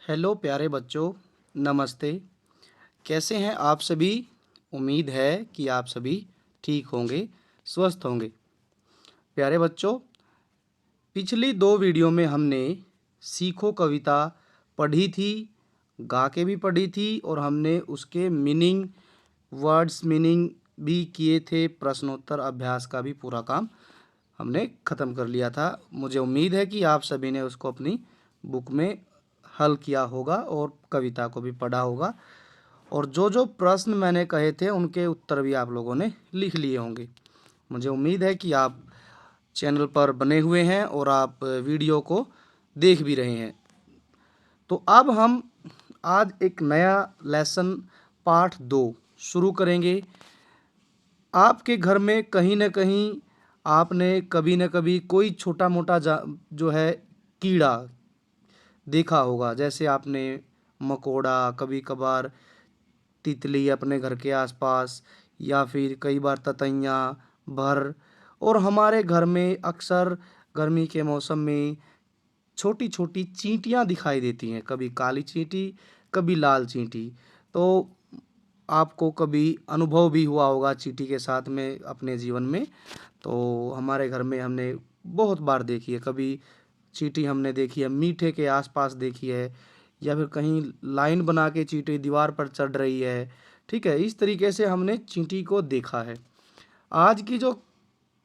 Hello प्यारे बच्चों, नमस्ते। कैसे हैं आप सभी? उम्मीद है कि आप सभी ठीक होंगे, स्वस्थ होंगे। प्यारे बच्चों, पिछली दो वीडियो में हमने सीखो कविता पढ़ी थी, गा के भी पढ़ी थी और हमने उसके मीनिंग, वर्ड्स मीनिंग भी किए थे। प्रश्नोत्तर अभ्यास का भी पूरा काम हमने ख़त्म कर लिया था। मुझे उम्मीद है कि आप सभी ने उसको अपनी बुक में हल किया होगा और कविता को भी पढ़ा होगा, और जो जो प्रश्न मैंने कहे थे उनके उत्तर भी आप लोगों ने लिख लिए होंगे। मुझे उम्मीद है कि आप चैनल पर बने हुए हैं और आप वीडियो को देख भी रहे हैं। तो अब हम आज एक नया लेसन पाठ 2 शुरू करेंगे। आपके घर में कहीं न कहीं आपने कभी न कभी कोई छोटा मोटा जो है कीड़ा देखा होगा। जैसे आपने मकोड़ा, कभी कभार तितली अपने घर के आसपास, या फिर कई बार ततैयाँ, भर। और हमारे घर में अक्सर गर्मी के मौसम में छोटी छोटी चींटियाँ दिखाई देती हैं, कभी काली चींटी, कभी लाल चींटी। तो आपको कभी अनुभव भी हुआ होगा चींटी के साथ में अपने जीवन में। तो हमारे घर में हमने बहुत बार देखी है। कभी चींटी हमने देखी है मीठे के आसपास देखी है, या फिर कहीं लाइन बना के चींटी दीवार पर चढ़ रही है। ठीक है, इस तरीके से हमने चींटी को देखा है। आज की जो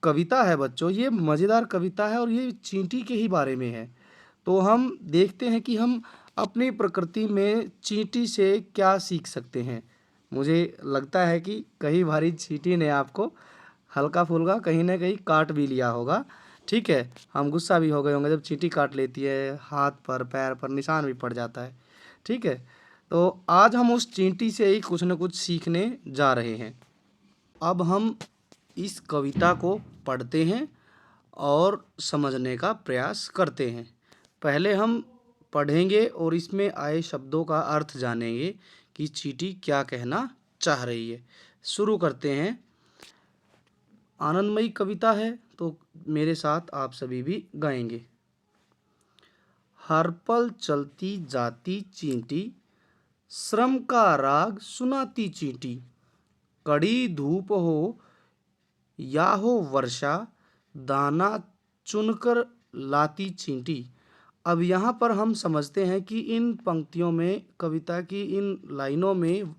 कविता है बच्चों, ये मज़ेदार कविता है और ये चींटी के ही बारे में है। तो हम देखते हैं कि हम अपनी प्रकृति में चींटी से क्या सीख सकते हैं। मुझे लगता है कि कई बारी चींटी ने आपको हल्का फुल्का कहीं ना कहीं काट भी लिया होगा। ठीक है, हम गुस्सा भी हो गए होंगे जब चींटी काट लेती है, हाथ पर पैर पर निशान भी पड़ जाता है। ठीक है, तो आज हम उस चींटी से ही कुछ न कुछ सीखने जा रहे हैं। अब हम इस कविता को पढ़ते हैं और समझने का प्रयास करते हैं। पहले हम पढ़ेंगे और इसमें आए शब्दों का अर्थ जानेंगे कि चींटी क्या कहना चाह रही है। शुरू करते हैं। आनंदमयी कविता है, तो मेरे साथ आप सभी भी गाएंगे। हर पल चलती जाती चींटी, श्रम का राग सुनाती चींटी। कड़ी धूप हो या हो वर्षा, दाना चुनकर लाती चींटी। अब यहाँ पर हम समझते हैं कि इन पंक्तियों में, कविता की इन लाइनों में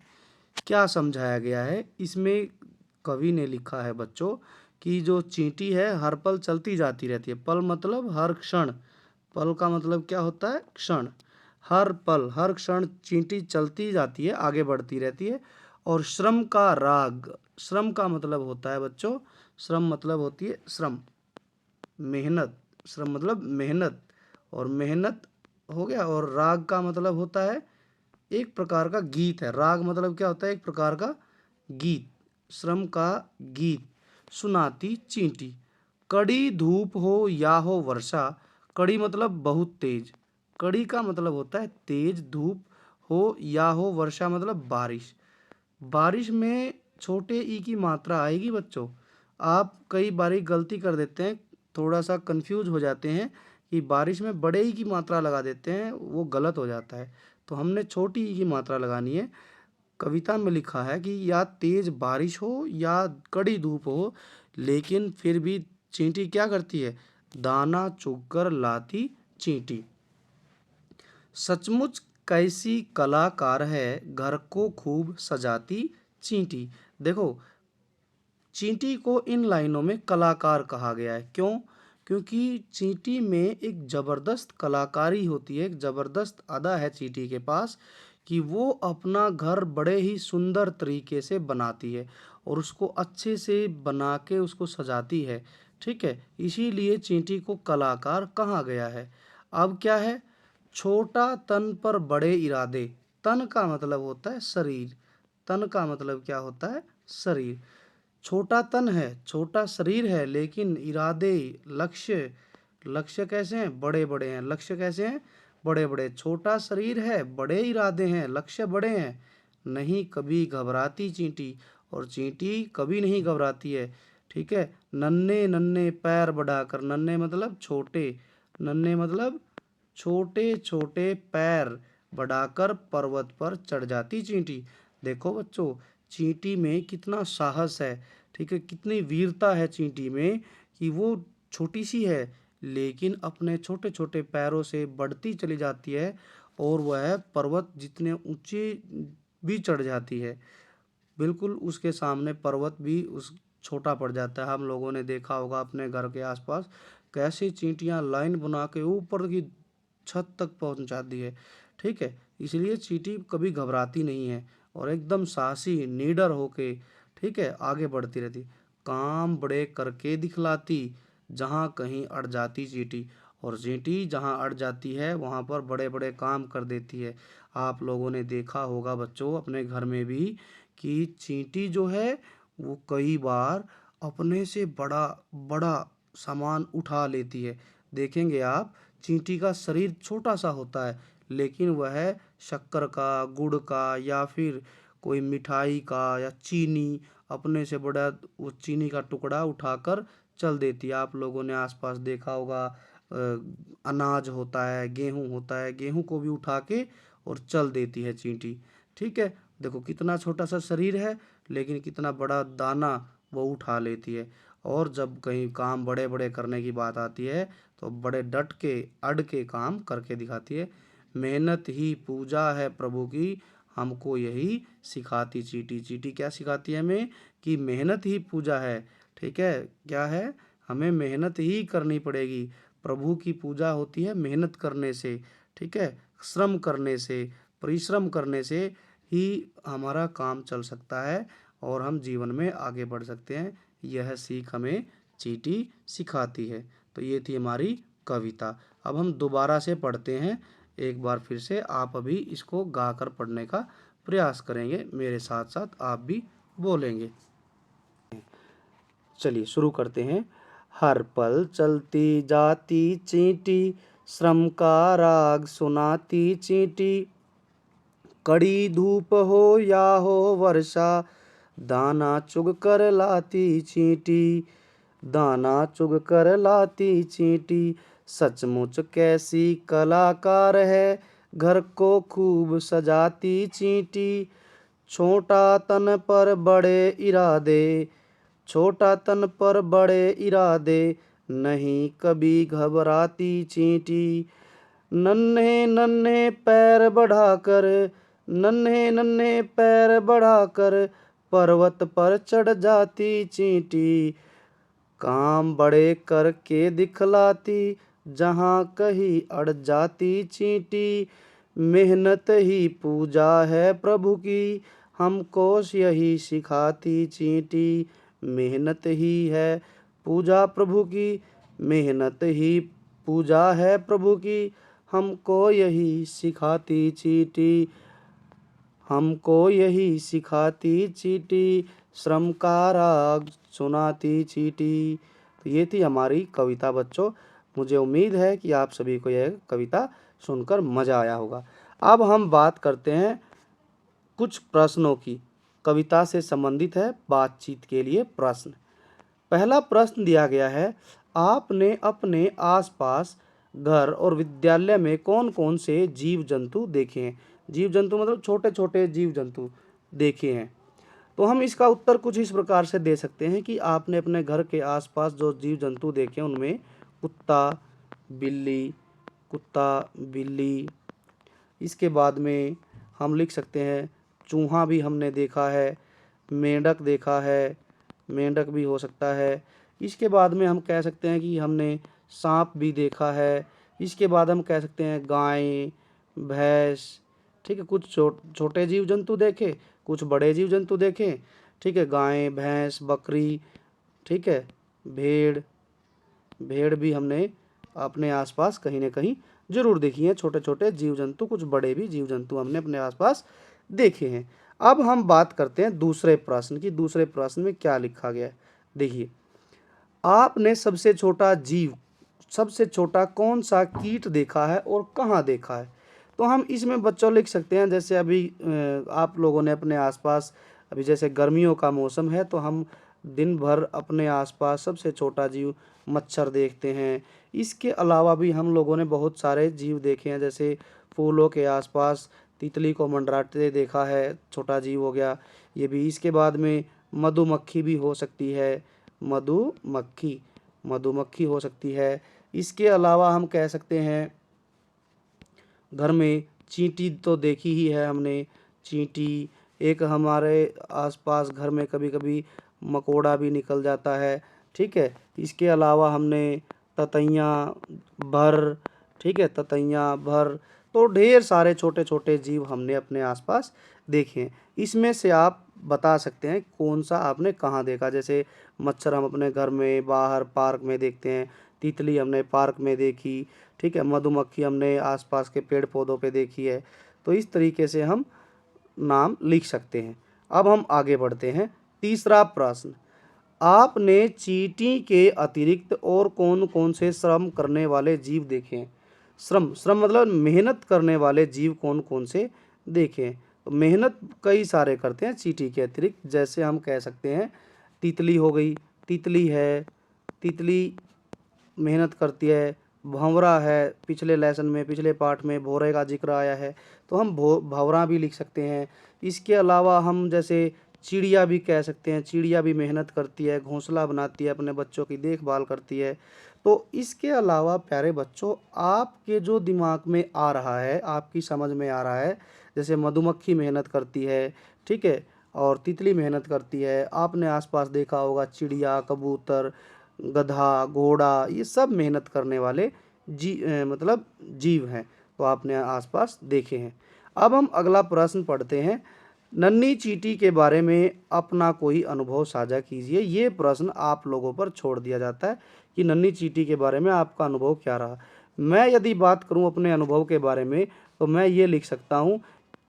क्या समझाया गया है। इसमें कवि ने लिखा है बच्चों कि जो चींटी है हर पल चलती जाती रहती है। पल मतलब हर क्षण, पल का मतलब क्या होता है? क्षण। हर पल हर क्षण चींटी चलती जाती है, आगे बढ़ती रहती है। और श्रम का राग, श्रम का मतलब होता है बच्चों, श्रम मतलब होती है श्रम, मेहनत। श्रम मतलब मेहनत, और मेहनत हो गया। और राग का मतलब होता है एक प्रकार का गीत है। राग मतलब क्या होता है? एक प्रकार का गीत। श्रम का गीत सुनाती चींटी। कड़ी धूप हो या हो वर्षा, कड़ी मतलब बहुत तेज, कड़ी का मतलब होता है तेज। धूप हो या हो वर्षा मतलब बारिश। बारिश में छोटे ई की मात्रा आएगी बच्चों। आप कई बारी गलती कर देते हैं, थोड़ा सा कंफ्यूज हो जाते हैं कि बारिश में बड़े ई की मात्रा लगा देते हैं, वो गलत हो जाता है। तो हमने छोटी ई की मात्रा लगानी है। कविता में लिखा है कि या तेज बारिश हो या कड़ी धूप हो, लेकिन फिर भी चींटी क्या करती है? दाना चुगकर लाती चींटी। सचमुच कैसी कलाकार है, घर को खूब सजाती चींटी। देखो, चींटी को इन लाइनों में कलाकार कहा गया है। क्यों? क्योंकि चींटी में एक ज़बरदस्त कलाकारी होती है, एक ज़बरदस्त अदा है चींटी के पास कि वो अपना घर बड़े ही सुंदर तरीके से बनाती है और उसको अच्छे से बना के उसको सजाती है। ठीक है, इसीलिए चींटी को कलाकार कहा गया है। अब क्या है? छोटा तन पर बड़े इरादे। तन का मतलब होता है शरीर। तन का मतलब क्या होता है? शरीर। छोटा तन है, छोटा शरीर है, लेकिन इरादे, लक्ष्य, लक्ष्य कैसे हैं? बड़े बड़े हैं। लक्ष्य कैसे हैं? बड़े बड़े। छोटा शरीर है, बड़े इरादे हैं, लक्ष्य बड़े हैं। नहीं कभी घबराती चींटी, और चींटी कभी नहीं घबराती है। ठीक है, नन्हे नन्हे पैर बढ़ाकर, नन्हे मतलब छोटे, नन्हे मतलब छोटे छोटे पैर बढ़ाकर पर्वत पर चढ़ जाती चींटी। देखो बच्चों, चींटी में कितना साहस है, ठीक है, कितनी वीरता है चींटी में कि वो छोटी सी है लेकिन अपने छोटे छोटे पैरों से बढ़ती चली जाती है और वह पर्वत जितने ऊंचे भी चढ़ जाती है। बिल्कुल उसके सामने पर्वत भी उस छोटा पड़ जाता है। हम लोगों ने देखा होगा अपने घर के आसपास कैसे चींटियां लाइन बना के ऊपर की छत तक पहुंच जाती है, ठीक है। इसलिए चींटी कभी घबराती नहीं है और एकदम साहसी निडर होके, ठीक है, आगे बढ़ती रहती। काम बड़े करके दिखलाती, जहाँ कहीं अड़ जाती चींटी, और चींटी जहाँ अड़ जाती है वहाँ पर बड़े बड़े काम कर देती है। आप लोगों ने देखा होगा बच्चों अपने घर में भी कि चींटी जो है वो कई बार अपने से बड़ा बड़ा सामान उठा लेती है। देखेंगे आप, चींटी का शरीर छोटा सा होता है लेकिन वह शक्कर का, गुड़ का या फिर कोई मिठाई का या चीनी, अपने से बड़ा वो चीनी का टुकड़ा उठाकर चल देती है। आप लोगों ने आसपास देखा होगा अनाज होता है, गेहूं होता है, गेहूं को भी उठा के और चल देती है चींटी, ठीक है। देखो कितना छोटा सा शरीर है लेकिन कितना बड़ा दाना वो उठा लेती है। और जब कहीं काम बड़े बड़े करने की बात आती है तो बड़े डट के अड़ के काम करके दिखाती है। मेहनत ही पूजा है प्रभु की, हमको यही सिखाती चींटी। चींटी क्या सिखाती है हमें कि मेहनत ही पूजा है, ठीक है। क्या है, हमें मेहनत ही करनी पड़ेगी। प्रभु की पूजा होती है मेहनत करने से, ठीक है, श्रम करने से, परिश्रम करने से ही हमारा काम चल सकता है और हम जीवन में आगे बढ़ सकते हैं। यह सीख हमें चींटी सिखाती है। तो ये थी हमारी कविता। अब हम दोबारा से पढ़ते हैं। एक बार फिर से आप अभी इसको गाकर पढ़ने का प्रयास करेंगे, मेरे साथ साथ आप भी बोलेंगे। चलिए शुरू करते हैं। हर पल चलती जाती चींटी, श्रम का राग सुनाती चींटी। कड़ी धूप हो या हो वर्षा, दाना चुग कर लाती चींटी। दाना चुग कर लाती चींटी, सचमुच कैसी कलाकार है। घर को खूब सजाती चींटी, छोटा तन पर बड़े इरादे। छोटा तन पर बड़े इरादे, नहीं कभी घबराती चींटी। नन्हे नन्हे पैर बढ़ाकर, नन्हे नन्हे पैर बढ़ाकर पर्वत पर चढ़ जाती चींटी। काम बड़े करके दिखलाती, जहाँ कहीं अड़ जाती चींटी। मेहनत ही पूजा है प्रभु की, हमको यही सिखाती चींटी। मेहनत ही है पूजा प्रभु की, मेहनत ही पूजा है प्रभु की, हमको यही सिखाती चींटी। हमको यही सिखाती चींटी, श्रम का राग सुनाती चींटी। तो ये थी हमारी कविता बच्चों। मुझे उम्मीद है कि आप सभी को यह कविता सुनकर मज़ा आया होगा। अब हम बात करते हैं कुछ प्रश्नों की। कविता से संबंधित है बातचीत के लिए प्रश्न। पहला प्रश्न दिया गया है, आपने अपने आसपास घर और विद्यालय में कौन कौन से जीव जंतु देखे हैं। जीव जंतु मतलब छोटे छोटे जीव जंतु देखे हैं। तो हम इसका उत्तर कुछ इस प्रकार से दे सकते हैं कि आपने अपने घर के आसपास जो जीव जंतु देखे हैं उनमें कुत्ता, बिल्ली, कुत्ता, बिल्ली। इसके बाद में हम लिख सकते हैं चूहा भी हमने देखा है, मेंढक देखा है, मेंढक भी हो सकता है। इसके बाद में हम कह सकते हैं कि हमने सांप भी देखा है। इसके बाद हम कह सकते हैं गाय, भैंस, ठीक है। कुछ छोटे जीव जंतु देखे, कुछ बड़े जीव जंतु देखे, ठीक है। गाय, भैंस, बकरी, ठीक है, भेड़। भेड़ भी हमने अपने आसपास कहीं ना कहीं जरूर देखी है। छोटे छोटे जीव जंतु, कुछ बड़े भी जीव जंतु हमने अपने आसपास देखे हैं। अब हम बात करते हैं दूसरे प्रश्न की। दूसरे प्रश्न में क्या लिखा गया है, देखिए। आपने सबसे छोटा जीव, सबसे छोटा कौन सा कीट देखा है और कहाँ देखा है। तो हम इसमें बच्चों लिख सकते हैं, जैसे अभी आप लोगों ने अपने आसपास, अभी जैसे गर्मियों का मौसम है तो हम दिन भर अपने आसपास सबसे छोटा जीव मच्छर देखते हैं। इसके अलावा भी हम लोगों ने बहुत सारे जीव देखे हैं, जैसे फूलों के आसपास तितली को मंडराते देखा है, छोटा जीव हो गया ये भी। इसके बाद में मधुमक्खी भी हो सकती है, मधुमक्खी मधुमक्खी हो सकती है। इसके अलावा हम कह सकते हैं घर में चींटी तो देखी ही है हमने, चींटी। एक हमारे आसपास घर में कभी कभी मकोड़ा भी निकल जाता है, ठीक है। इसके अलावा हमने ततैयाँ, भर, ठीक है, ततैयाँ, भर, तो ढेर सारे छोटे छोटे जीव हमने अपने आसपास देखे हैं। इसमें से आप बता सकते हैं कौन सा आपने कहाँ देखा। जैसे मच्छर हम अपने घर में, बाहर पार्क में देखते हैं, तितली हमने पार्क में देखी, ठीक है, मधुमक्खी हमने आसपास के पेड़ पौधों पे देखी है। तो इस तरीके से हम नाम लिख सकते हैं। अब हम आगे बढ़ते हैं। तीसरा प्रश्न, आपने चींटी के अतिरिक्त और कौन कौन से श्रम करने वाले जीव देखे हैं? श्रम श्रम मतलब मेहनत करने वाले जीव कौन कौन से देखे हैं? तो मेहनत कई सारे करते हैं चींटी के अतिरिक्त। जैसे हम कह सकते हैं तितली हो गई, तितली है, तितली मेहनत करती है। भंवरा है, पिछले लेसन में, पिछले पाठ में भौरे का जिक्र आया है, तो हम भंवरा भी लिख सकते हैं। इसके अलावा हम जैसे चिड़िया भी कह सकते हैं, चिड़िया भी मेहनत करती है, घोंसला बनाती है, अपने बच्चों की देखभाल करती है। तो इसके अलावा प्यारे बच्चों, आपके जो दिमाग में आ रहा है, आपकी समझ में आ रहा है, जैसे मधुमक्खी मेहनत करती है, ठीक है, और तितली मेहनत करती है। आपने आसपास देखा होगा चिड़िया, कबूतर, गधा, घोड़ा, ये सब मेहनत करने वाले मतलब जीव हैं, तो आपने आसपास देखे हैं। अब हम अगला प्रश्न पढ़ते हैं। नन्ही चींटी के बारे में अपना कोई अनुभव साझा कीजिए। ये प्रश्न आप लोगों पर छोड़ दिया जाता है कि नन्ही चींटी के बारे में आपका अनुभव क्या रहा। मैं यदि बात करूं अपने अनुभव के बारे में, तो मैं ये लिख सकता हूं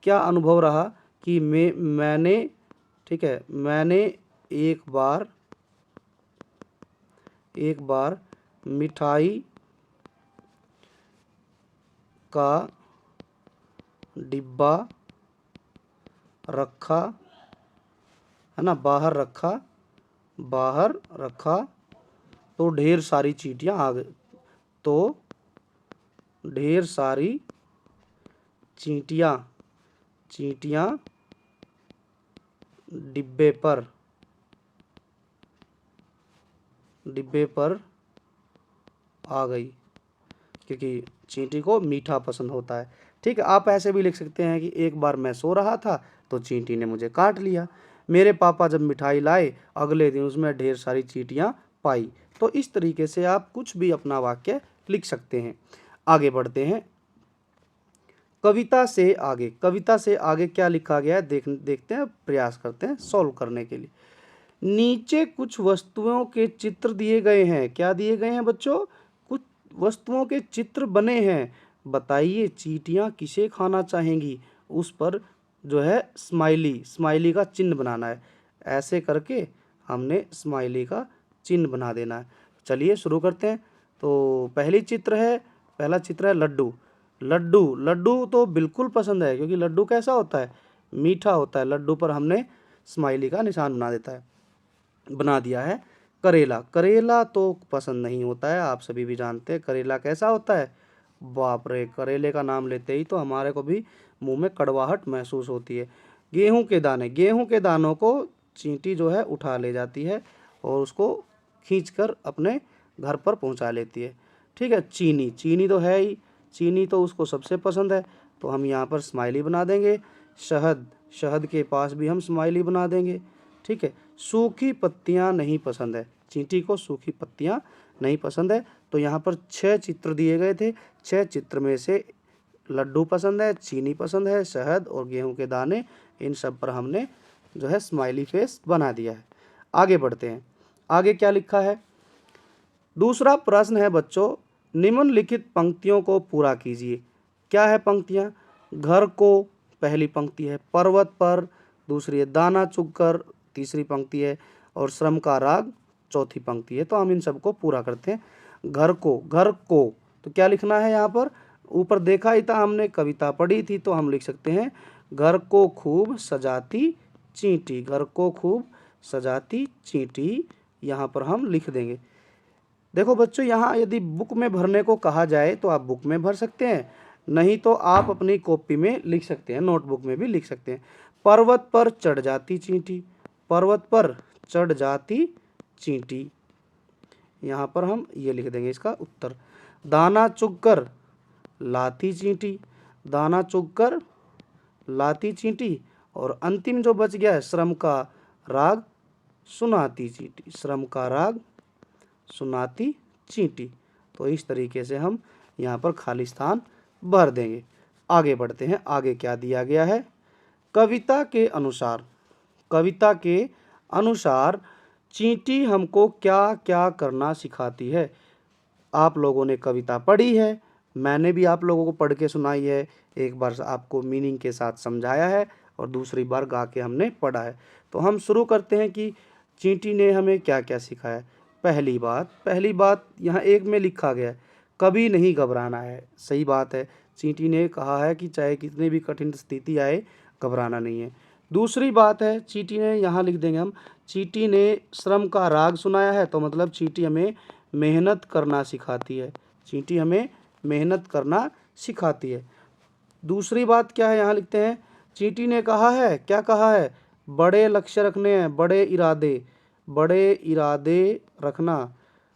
क्या अनुभव रहा कि मैंने, ठीक है, मैंने एक बार मिठाई का डिब्बा रखा, है ना, बाहर रखा तो ढेर सारी चींटियां आ गई, तो ढेर सारी चींटियां डिब्बे पर आ गई, क्योंकि चींटी को मीठा पसंद होता है। ठीक है, आप ऐसे भी लिख सकते हैं कि एक बार मैं सो रहा था तो चींटी ने मुझे काट लिया। मेरे पापा जब मिठाई लाए, अगले दिन उसमें ढेर सारी चींटियां पाई। तो इस तरीके से आप कुछ भी अपना वाक्य लिख सकते हैं। आगे बढ़ते हैं। कविता से आगे क्या लिखा गया है देखते हैं, प्रयास करते हैं सॉल्व करने के लिए। नीचे कुछ वस्तुओं के चित्र दिए गए हैं। क्या दिए गए हैं बच्चों? कुछ वस्तुओं के चित्र बने हैं। बताइए चींटियां किसे खाना चाहेंगी? उस पर जो है स्माइली का चिन्ह बनाना है। ऐसे करके हमने स्माइली का चिन्ह बना देना है। चलिए शुरू करते हैं। तो पहला चित्र है लड्डू तो बिल्कुल पसंद है, क्योंकि लड्डू कैसा होता है? मीठा होता है। लड्डू पर हमने स्माइली का निशान बना दिया है। करेला तो पसंद नहीं होता है, आप सभी भी जानते हैं करेला कैसा होता है। बाप रे, करेले का नाम लेते ही तो हमारे को भी मुंह में कड़वाहट महसूस होती है। गेहूं के दानों को चींटी जो है उठा ले जाती है और उसको खींचकर अपने घर पर पहुंचा लेती है। ठीक है, चीनी तो है ही, चीनी तो उसको सबसे पसंद है, तो हम यहाँ पर स्माइली बना देंगे। शहद के पास भी हम स्माइली बना देंगे। ठीक है, सूखी पत्तियाँ नहीं पसंद है, चींटी को सूखी पत्तियाँ नहीं पसंद है। तो यहाँ पर 6 चित्र दिए गए थे, 6 चित्र में से लड्डू पसंद है, चीनी पसंद है, शहद और गेहूं के दाने, इन सब पर हमने जो है स्माइली फेस बना दिया है। आगे बढ़ते हैं। आगे क्या लिखा है? दूसरा प्रश्न है बच्चों, निम्नलिखित पंक्तियों को पूरा कीजिए। क्या है पंक्तियाँ? घर को पहली पंक्ति है, पर्वत पर दूसरी है, दाना चुगकर तीसरी पंक्ति है, और श्रम का राग चौथी पंक्ति है। तो हम इन सबको पूरा करते हैं। घर को तो क्या लिखना है यहाँ पर? ऊपर देखा ही था हमने, कविता पढ़ी थी, तो हम लिख सकते हैं घर को खूब सजाती चींटी। घर को खूब सजाती चींटी, यहाँ पर हम लिख देंगे। देखो बच्चों, यहाँ यदि बुक में भरने को कहा जाए तो आप बुक में भर सकते हैं, नहीं तो आप अपनी कॉपी में लिख सकते हैं, नोटबुक में भी लिख सकते हैं। पर्वत पर चढ़ जाती चींटी, पर्वत पर चढ़ जाती चींटी, यहाँ पर हम ये लिख देंगे इसका उत्तर। दाना चुगकर लाती चींटी, दाना चुगकर लाती चींटी, और अंतिम जो बच गया है, श्रम का राग सुनाती चींटी, श्रम का राग सुनाती चींटी। तो इस तरीके से हम यहाँ पर खाली स्थान भर देंगे। आगे बढ़ते हैं, आगे क्या दिया गया है। कविता के अनुसार, कविता के अनुसार चींटी हमको क्या क्या करना सिखाती है। आप लोगों ने कविता पढ़ी है, मैंने भी आप लोगों को पढ़ के सुनाई है, एक बार आपको मीनिंग के साथ समझाया है और दूसरी बार गा के हमने पढ़ा है। तो हम शुरू करते हैं कि चींटी ने हमें क्या क्या सिखाया। पहली बात यहाँ एक में लिखा गया है, कभी नहीं घबराना है। सही बात है, चींटी ने कहा है कि चाहे कितनी भी कठिन स्थिति आए, घबराना नहीं है। दूसरी बात है, चींटी ने यहाँ लिख देंगे हम, चींटी ने श्रम का राग सुनाया है, तो मतलब चींटी हमें मेहनत करना सिखाती है, चींटी हमें मेहनत करना सिखाती है। दूसरी बात क्या है, यहाँ लिखते हैं, चींटी ने कहा है, क्या कहा है, बड़े लक्ष्य रखने हैं, बड़े इरादे रखना,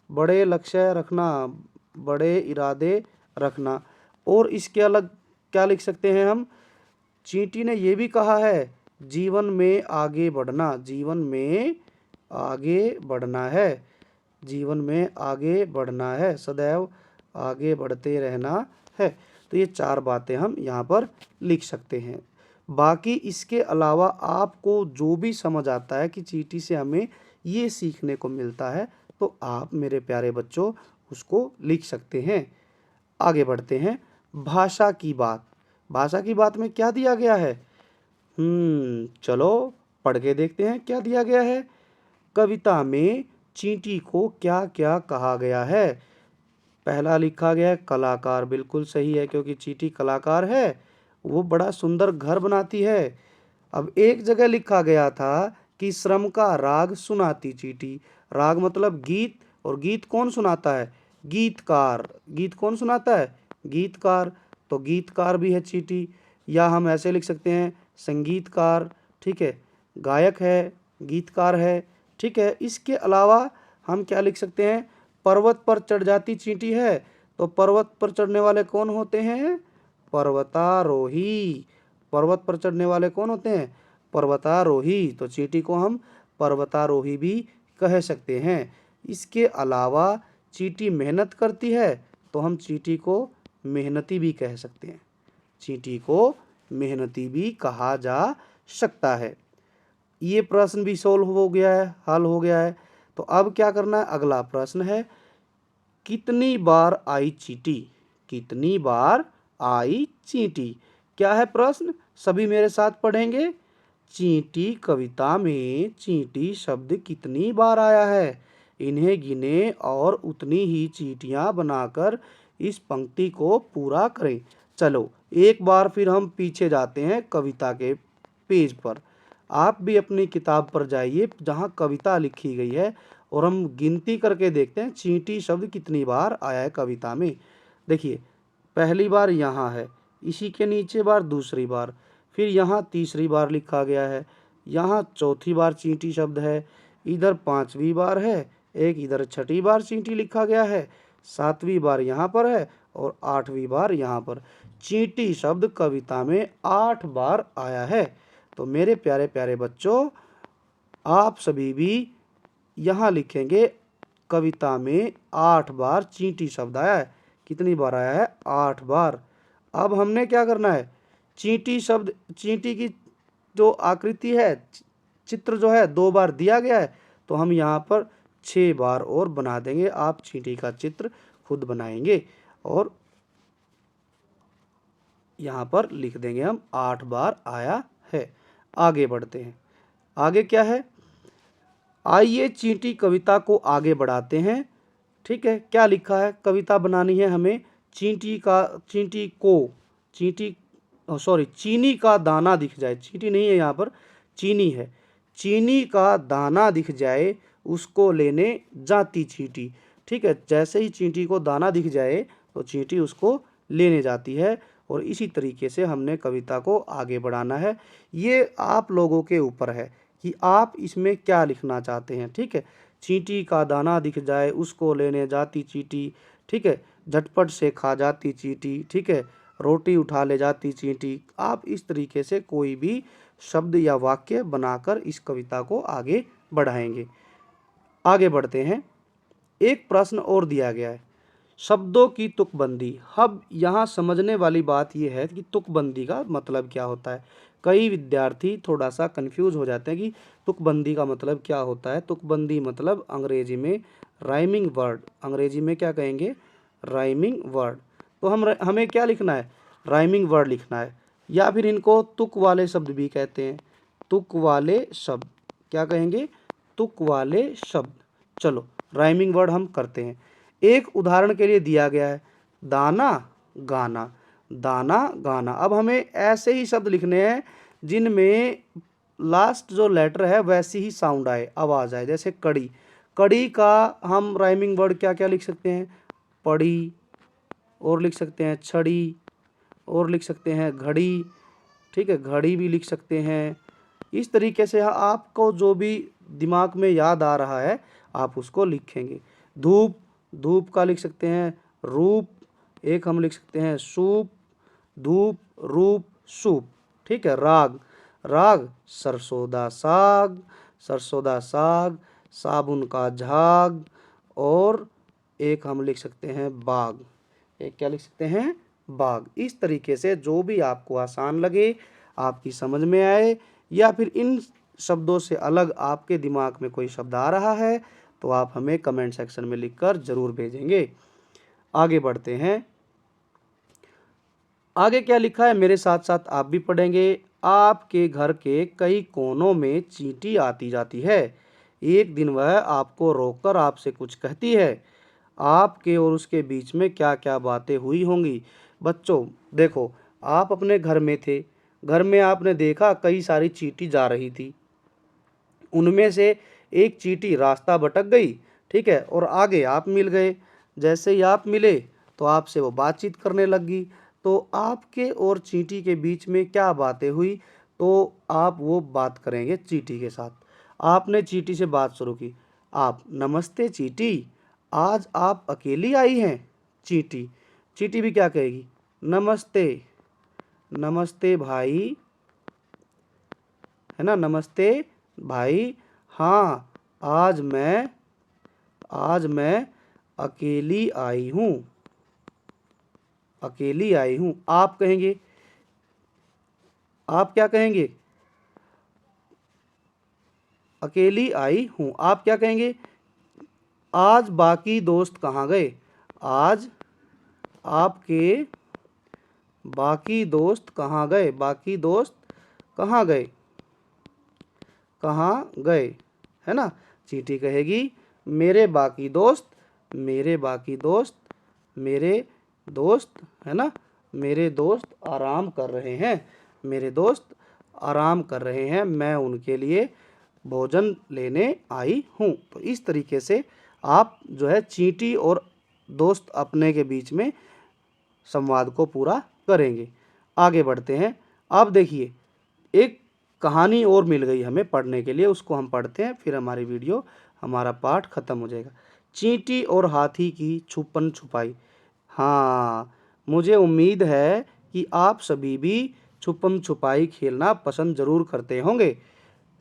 बड़े लक्ष्य रखना, बड़े इरादे रखना। और इसके अलग क्या लिख सकते हैं हम, चींटी ने ये भी कहा है, जीवन में आगे बढ़ना, जीवन में आगे बढ़ना है, जीवन में आगे बढ़ना है, सदैव आगे बढ़ते रहना है। तो ये चार बातें हम यहाँ पर लिख सकते हैं। बाकी इसके अलावा आपको जो भी समझ आता है कि चींटी से हमें ये सीखने को मिलता है, तो आप मेरे प्यारे बच्चों उसको लिख सकते हैं। आगे बढ़ते हैं, भाषा की बात। भाषा की बात में क्या दिया गया है, चलो पढ़ के देखते हैं क्या दिया गया है। कविता में चींटी को क्या क्या कहा गया है। पहला लिखा गया है कलाकार, बिल्कुल सही है, क्योंकि चींटी कलाकार है, वो बड़ा सुंदर घर बनाती है। अब एक जगह लिखा गया था कि श्रम का राग सुनाती चींटी, राग मतलब गीत, और गीत कौन सुनाता है, गीतकार, गीत कौन सुनाता है, गीतकार, तो गीतकार भी है चींटी। या हम ऐसे लिख सकते हैं संगीतकार, ठीक है, गायक है, गीतकार है, ठीक है। इसके अलावा हम क्या लिख सकते हैं, पर्वत पर चढ़ जाती चींटी है, तो पर्वत पर चढ़ने वाले कौन होते हैं, पर्वतारोही, पर्वत पर चढ़ने वाले कौन होते हैं, पर्वतारोही, तो चींटी को हम पर्वतारोही भी कह सकते हैं। इसके अलावा चींटी मेहनत करती है, तो हम चींटी को मेहनती भी कह सकते हैं, चींटी को मेहनती भी कहा जा सकता है। ये प्रश्न भी सोल्व हो गया है, हल हो गया है। तो अब क्या करना है, अगला प्रश्न है, कितनी बार आई चींटी, कितनी बार आई चींटी। क्या है प्रश्न, सभी मेरे साथ पढ़ेंगे। चींटी कविता में चींटी शब्द कितनी बार आया है, इन्हें गिने और उतनी ही चींटियां बनाकर इस पंक्ति को पूरा करें। चलो एक बार फिर हम पीछे जाते हैं कविता के पेज पर। आप भी अपनी किताब पर जाइए जहाँ कविता लिखी गई है, और हम गिनती करके देखते हैं चींटी शब्द कितनी बार आया है कविता में। देखिए, पहली बार यहाँ है, इसी के नीचे बार दूसरी बार, फिर यहाँ तीसरी बार लिखा गया है, यहाँ चौथी बार चींटी शब्द है, इधर पांचवी बार है, एक इधर छठी बार चींटी लिखा गया है, सातवीं बार यहाँ पर है, और आठवीं बार यहाँ पर। चींटी शब्द कविता में 8 बार आया है। तो मेरे प्यारे प्यारे बच्चों, आप सभी भी यहाँ लिखेंगे, कविता में 8 बार चींटी शब्द आया है। कितनी बार आया है, 8 बार। अब हमने क्या करना है, चींटी शब्द, चींटी की जो आकृति है, चित्र जो है 2 बार दिया गया है, तो हम यहाँ पर 6 बार और बना देंगे। आप चींटी का चित्र खुद बनाएंगे और यहाँ पर लिख देंगे हम 8 बार आया है। आगे बढ़ते हैं, आगे क्या है, आइए चींटी कविता को आगे बढ़ाते हैं। ठीक है, क्या लिखा है, कविता बनानी है हमें। चींटी का दाना दिख जाए, चींटी नहीं है यहाँ पर, चीनी है। चीनी का दाना दिख जाए उसको लेने जाती चींटी। ठीक है, जैसे ही चींटी को दाना दिख जाए तो चींटी उसको लेने जाती है। और इसी तरीके से हमने कविता को आगे बढ़ाना है। ये आप लोगों के ऊपर है कि आप इसमें क्या लिखना चाहते हैं। ठीक है, चींटी का दाना दिख जाए उसको लेने जाती चींटी। ठीक है, झटपट से खा जाती चींटी। ठीक है, रोटी उठा ले जाती चींटी। आप इस तरीके से कोई भी शब्द या वाक्य बनाकर इस कविता को आगे बढ़ाएंगे। आगे बढ़ते हैं। एक प्रश्न और दिया गया है, शब्दों की तुकबंदी। अब यहाँ समझने वाली बात यह है कि तुकबंदी का मतलब क्या होता है। कई विद्यार्थी थोड़ा सा कंफ्यूज हो जाते हैं कि तुकबंदी का मतलब क्या होता है। तुकबंदी मतलब अंग्रेजी में राइमिंग वर्ड। अंग्रेजी में क्या कहेंगे, राइमिंग वर्ड। तो हमें क्या लिखना है, राइमिंग वर्ड लिखना है, या फिर इनको तुक वाले शब्द भी कहते हैं। तुक वाले शब्द क्या कहेंगे, तुक वाले शब्द। चलो राइमिंग वर्ड हम करते हैं। एक उदाहरण के लिए दिया गया है, दाना गाना। दाना गाना। अब हमें ऐसे ही शब्द लिखने हैं जिनमें लास्ट जो लेटर है वैसी ही साउंड आए, आवाज आए। जैसे कड़ी। कड़ी का हम राइमिंग वर्ड क्या क्या लिख सकते हैं, पड़ी, और लिख सकते हैं छड़ी, और लिख सकते हैं घड़ी। ठीक है, घड़ी भी लिख सकते हैं। इस तरीके से आपको जो भी दिमाग में याद आ रहा है आप उसको लिखेंगे। धूप, धूप का लिख सकते हैं रूप। एक हम लिख सकते हैं सूप, धूप, रूप, सूप। ठीक है, राग, राग सरसोदा साग, सरसोदा साग, साबुन का झाग। और एक हम लिख सकते हैं बाग। एक क्या लिख सकते हैं, बाग। इस तरीके से जो भी आपको आसान लगे, आपकी समझ में आए, या फिर इन शब्दों से अलग आपके दिमाग में कोई शब्द आ रहा है तो आप हमें कमेंट सेक्शन में लिखकर जरूर भेजेंगे। आगे बढ़ते हैं। आगे क्या लिखा है मेरे साथ साथ आप भी पढ़ेंगे। आपके घर के कई कोनों में चींटी आती जाती है। एक दिन वह आपको रोककर आपसे कुछ कहती है। आपके और उसके बीच में क्या क्या बातें हुई होंगी। बच्चों देखो, आप अपने घर में थे, घर में आपने देखा कई सारी चींटी जा रही थी। उनमें से एक चींटी रास्ता भटक गई। ठीक है, और आगे आप मिल गए। जैसे ही आप मिले तो आपसे वो बातचीत करने लगी। तो आपके और चींटी के बीच में क्या बातें हुई, तो आप वो बात करेंगे चींटी के साथ। आपने चींटी से बात शुरू की। आप, नमस्ते चींटी, आज आप अकेली आई हैं। चींटी, चींटी भी क्या कहेगी, नमस्ते, नमस्ते भाई, है ना, नमस्ते भाई। हाँ, आज मैं अकेली आई हूँ, अकेली आई हूँ। आप कहेंगे, आप क्या कहेंगे, अकेली आई हूँ। आप क्या कहेंगे, आज बाकी दोस्त कहाँ गए। आज आपके बाकी दोस्त कहाँ गए, बाकी दोस्त कहाँ गए, कहाँ गए, है ना। चींटी कहेगी, मेरे बाकी दोस्त, मेरे बाकी दोस्त, मेरे दोस्त, है ना, मेरे दोस्त आराम कर रहे हैं, मेरे दोस्त आराम कर रहे हैं, मैं उनके लिए भोजन लेने आई हूँ। तो इस तरीके से आप जो है चींटी और दोस्त अपने के बीच में संवाद को पूरा करेंगे। आगे बढ़ते हैं। अब देखिए, एक कहानी और मिल गई हमें पढ़ने के लिए, उसको हम पढ़ते हैं, फिर हमारी वीडियो, हमारा पाठ खत्म हो जाएगा। चींटी और हाथी की छुपन छुपाई। हाँ, मुझे उम्मीद है कि आप सभी भी छुपम छुपाई खेलना पसंद जरूर करते होंगे।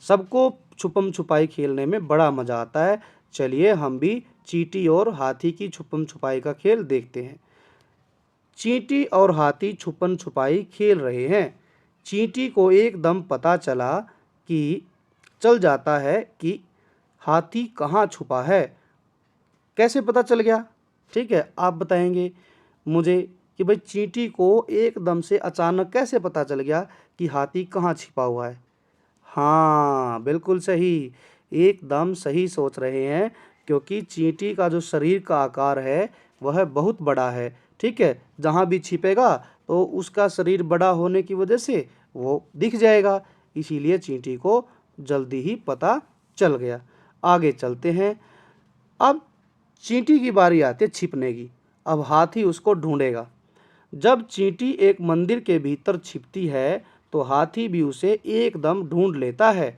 सबको छुपम छुपाई खेलने में बड़ा मज़ा आता है। चलिए हम भी चींटी और हाथी की छुपम छुपाई का खेल देखते हैं। चींटी और हाथी छुपन छुपाई खेल रहे हैं। चींटी को एकदम पता चल जाता है कि हाथी कहाँ छुपा है। कैसे पता चल गया, ठीक है, आप बताएंगे मुझे कि भाई चींटी को एकदम से अचानक कैसे पता चल गया कि हाथी कहाँ छिपा हुआ है। हाँ, बिल्कुल सही, एकदम सही सोच रहे हैं, क्योंकि चींटी का जो शरीर का आकार है वह बहुत बड़ा है। ठीक है, जहाँ भी छिपेगा तो उसका शरीर बड़ा होने की वजह से वो दिख जाएगा, इसीलिए चींटी को जल्दी ही पता चल गया। आगे चलते हैं। अब चींटी की बारी आती है छिपने की। अब हाथी उसको ढूंढेगा। जब चींटी एक मंदिर के भीतर छिपती है तो हाथी भी उसे एकदम ढूंढ लेता है।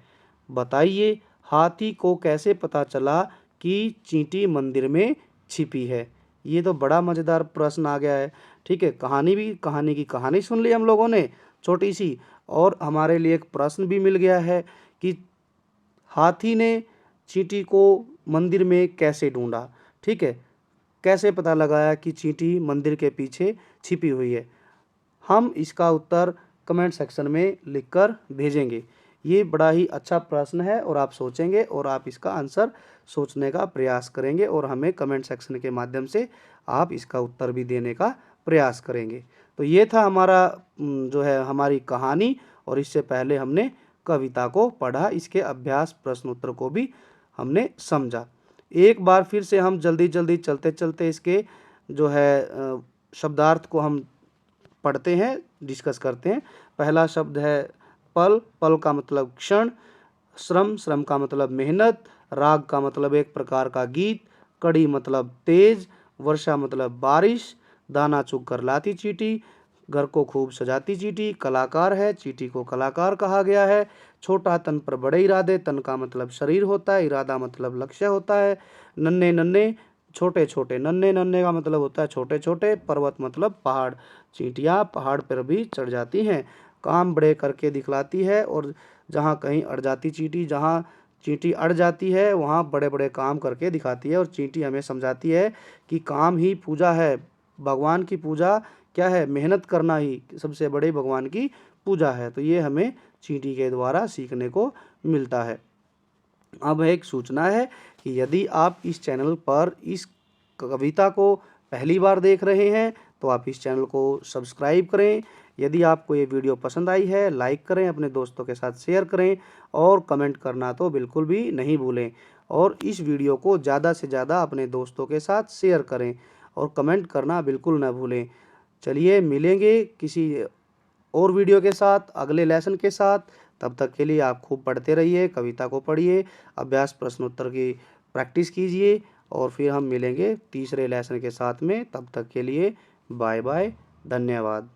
बताइए हाथी को कैसे पता चला कि चींटी मंदिर में छिपी है? ये तो बड़ा मज़ेदार प्रश्न आ गया है। ठीक है, कहानी की कहानी सुन ली हम लोगों ने छोटी सी, और हमारे लिए एक प्रश्न भी मिल गया है कि हाथी ने चींटी को मंदिर में कैसे ढूंढा। ठीक है, कैसे पता लगाया कि चींटी मंदिर के पीछे छिपी हुई है। हम इसका उत्तर कमेंट सेक्शन में लिखकर भेजेंगे। ये बड़ा ही अच्छा प्रश्न है और आप सोचेंगे और आप इसका आंसर सोचने का प्रयास करेंगे और हमें कमेंट सेक्शन के माध्यम से आप इसका उत्तर भी देने का प्रयास करेंगे। तो ये था हमारा जो है हमारी कहानी, और इससे पहले हमने कविता को पढ़ा, इसके अभ्यास प्रश्न उत्तर को भी हमने समझा। एक बार फिर से हम जल्दी जल्दी चलते चलते इसके जो है शब्दार्थ को हम पढ़ते हैं, डिस्कस करते हैं। पहला शब्द है पल। पल का मतलब क्षण। श्रम। श्रम का मतलब मेहनत। राग का मतलब एक प्रकार का गीत। कड़ी मतलब तेज। वर्षा मतलब बारिश। दाना चुग कर लाती चींटी। घर को खूब सजाती चींटी। कलाकार है, चींटी को कलाकार कहा गया है। छोटा तन पर बड़े इरादे। तन का मतलब शरीर होता है, इरादा मतलब लक्ष्य होता है। नन्हे नन्हे छोटे छोटे। नन्हे नन्हे का मतलब होता है छोटे छोटे। पर्वत मतलब पहाड़। चींटियां पहाड़ पर भी चढ़ जाती हैं। काम बड़े करके दिखलाती है, और जहाँ कहीं अड़ जाती चींटी, जहाँ चींटी अड़ जाती है वहाँ बड़े बड़े काम करके दिखाती है। और चींटी हमें समझाती है कि काम ही पूजा है। भगवान की पूजा क्या है? मेहनत करना ही सबसे बड़े भगवान की पूजा है। तो ये हमें चींटी के द्वारा सीखने को मिलता है। अब एक सूचना है कि यदि आप इस चैनल पर इस कविता को पहली बार देख रहे हैं तो आप इस चैनल को सब्सक्राइब करें। यदि आपको ये वीडियो पसंद आई है, लाइक करें, अपने दोस्तों के साथ शेयर करें, और कमेंट करना तो बिल्कुल भी नहीं भूलें। और इस वीडियो को ज़्यादा से ज़्यादा अपने दोस्तों के साथ शेयर करें, और कमेंट करना बिल्कुल ना भूलें। चलिए मिलेंगे किसी और वीडियो के साथ, अगले लेसन के साथ। तब तक के लिए आप खूब पढ़ते रहिए, कविता को पढ़िए, अभ्यास प्रश्नोत्तर की प्रैक्टिस कीजिए, और फिर हम मिलेंगे तीसरे लेसन के साथ में। तब तक के लिए बाय बाय, धन्यवाद।